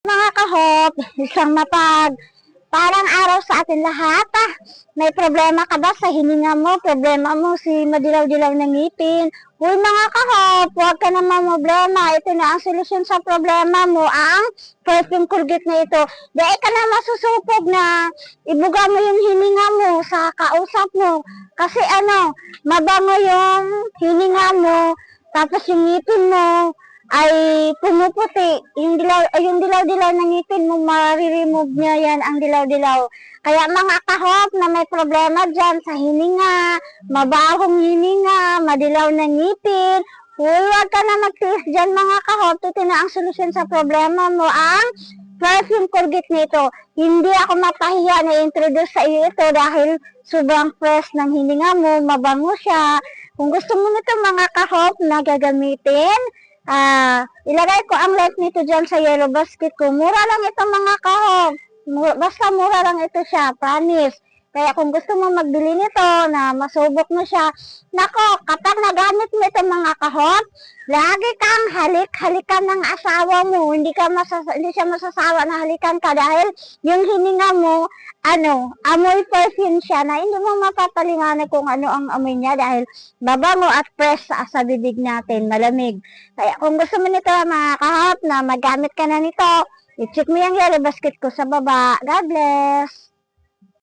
Mga kahop, isang parang araw sa atin lahat. May problema ka ba sa hininga mo? Problema mo si madilaw-dilaw ng ngipin? Uy mga kahop, huwag ka naman problema. Ito na ang solusyon sa problema mo, ang perfume Colgate na ito. Dahil ka na masusupog na ibuga mo yung hininga mo sa kausap mo. Kasi mabango yung hininga mo, tapos yung ngipin mo ay pumuputi. Yung dilaw-dilaw ng ngipin mo, ma-remove niya yan ang dilaw-dilaw. Kaya mga kahop na may problema dyan sa hininga, mabahong hininga, madilaw na ngipin, huwag ka na magtiis dyan mga kahop. Ito na ang solusyon sa problema mo, ang perfume Colgate nito. Hindi ako mapahiya na introduce sa iyo ito dahil sobrang fresh ng hininga mo, mabango siya. Kung gusto mo nito mga kahop na gagamitin, ilagay ko ang link nito dyan sa yellow basket ko. Mura lang ito mga kahop. Basta mura lang ito siya, promise. Kaya kung gusto mo magbili nito na masubok mo siya, nako, kapag nagamit mo ito mga kahop, lagi kang halik-halikan ng asawa mo. Hindi siya masasawa na halikan ka dahil yung hininga mo, amoy perfume siya na hindi mo mapapaliwanag kung ano ang amoy niya dahil babango at fresh sa bibig natin, malamig. Kaya kung gusto mo nito mga kahop na magamit ka na nito, i-check mo yung yellow basket ko sa baba. God bless!